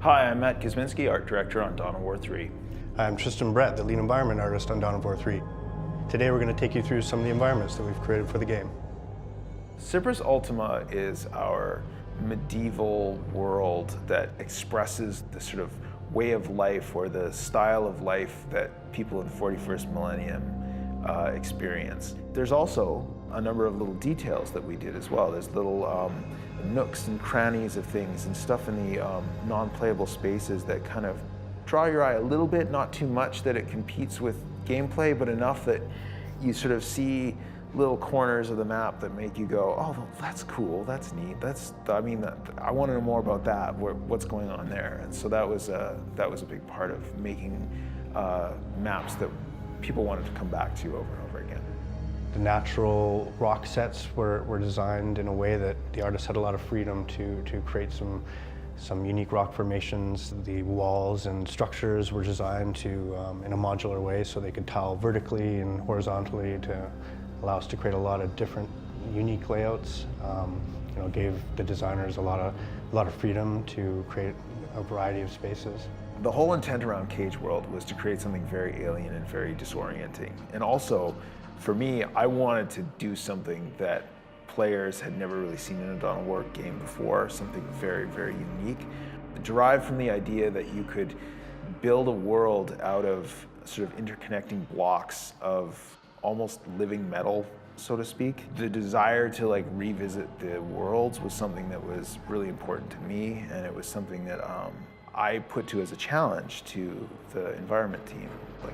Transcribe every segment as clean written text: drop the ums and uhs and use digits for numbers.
Hi, I'm Matt Kuzminski, Art Director on Dawn of War 3. I'm Tristan Brett, the lead environment artist on Dawn of War 3. Today we're going to take you through some of the environments that we've created for the game. Cyprus Ultima is our medieval world that expresses the sort of way of life or the style of life that people in the 41st millennium experience. There's also a number of little details that we did as well. There's little nooks and crannies of things and stuff in the non-playable spaces that kind of draw your eye a little bit, not too much that it competes with gameplay, but enough that you sort of see little corners of the map that make you go, oh, that's cool, that's neat, I want to know more about that, what's going on there. And so that was a big part of making maps that people wanted to come back to over and over again. The natural rock sets were designed in a way that the artists had a lot of freedom to create some unique rock formations. The walls and structures were designed to in a modular way so they could tile vertically and horizontally to allow us to create a lot of different unique layouts. Gave the designers a lot of freedom to create a variety of spaces. The whole intent around Cage World was to create something very alien and very disorienting. And also, for me, I wanted to do something that players had never really seen in a Dawn of War game before, something very, very unique. Derived from the idea that you could build a world out of sort of interconnecting blocks of almost living metal, so to speak. The desire to revisit the worlds was something that was really important to me, and it was something that I put to as a challenge to the environment team.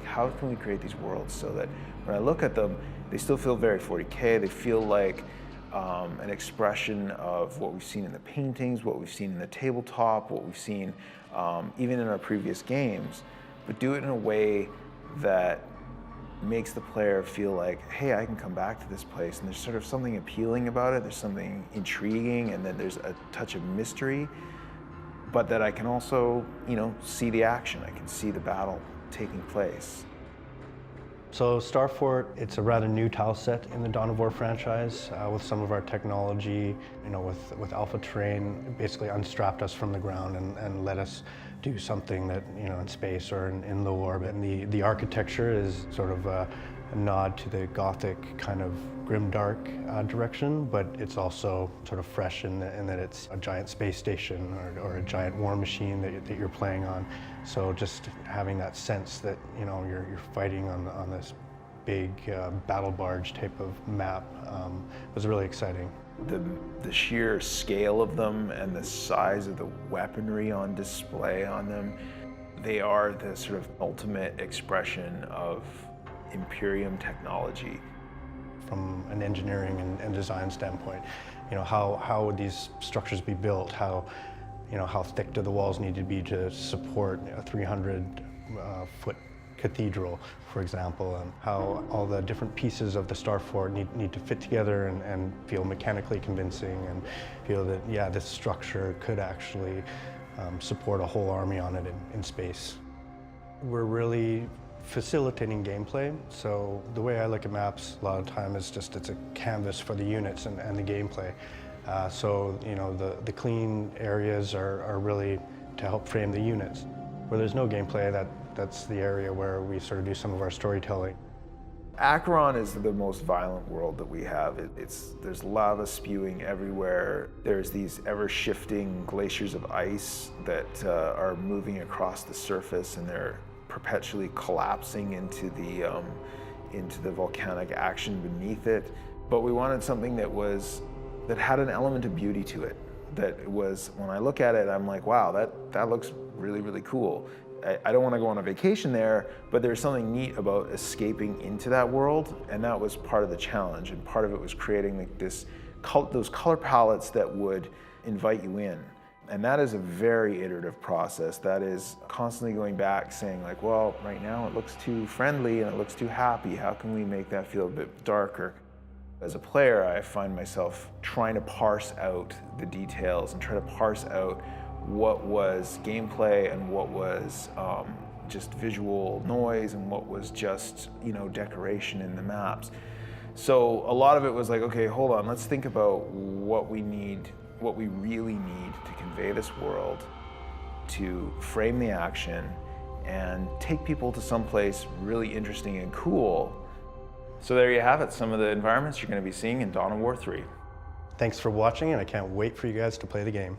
How can we create these worlds so that when I look at them, they still feel very 40K, they feel like an expression of what we've seen in the paintings, what we've seen in the tabletop, what we've seen even in our previous games, but do it in a way that makes the player feel like, hey, I can come back to this place, and there's sort of something appealing about it, there's something intriguing, and then there's a touch of mystery, but that I can also, see the action, I can see the battle taking place. So Starfort, it's a rather new tile set in the Dawn of War franchise with some of our technology, with Alpha Terrain, basically unstrapped us from the ground and let us do something that, in space or in low orbit. And the architecture is sort of a nod to the Gothic kind of grimdark direction, but it's also sort of fresh in that it's a giant space station or a giant war machine that you're playing on. So just having that sense that you're fighting on this big battle barge type of map was really exciting. The sheer scale of them and the size of the weaponry on display on them, they are the sort of ultimate expression of Imperium technology. From an engineering and design standpoint, how would these structures be built? How thick do the walls need to be to support a 300-foot cathedral, for example, and how all the different pieces of the Starfort need to fit together and feel mechanically convincing and feel that, yeah, this structure could actually support a whole army on it in space. We're really facilitating gameplay. So the way I look at maps a lot of the time is just it's a canvas for the units and the gameplay. So the clean areas are really to help frame the units. Where there's no gameplay, that's the area where we sort of do some of our storytelling. Akron is the most violent world that we have. There's lava spewing everywhere. There's these ever-shifting glaciers of ice that are moving across the surface, and they're perpetually collapsing into the volcanic action beneath it. But we wanted something that had an element of beauty to it. That was, when I look at it, I'm like, wow, that looks really, really cool. I don't want to go on a vacation there, but there's something neat about escaping into that world, and that was part of the challenge. And part of it was creating those color palettes that would invite you in. And that is a very iterative process. That is constantly going back saying well, right now it looks too friendly and it looks too happy. How can we make that feel a bit darker? As a player, I find myself trying to parse out the details and try to parse out what was gameplay and what was just visual noise and what was just, decoration in the maps. So a lot of it was okay, hold on, let's think about what we really need to convey this world. to frame the action and take people to someplace really interesting and cool. So there you have it, some of the environments you're going to be seeing in Dawn of War 3. Thanks for watching, and I can't wait for you guys to play the game.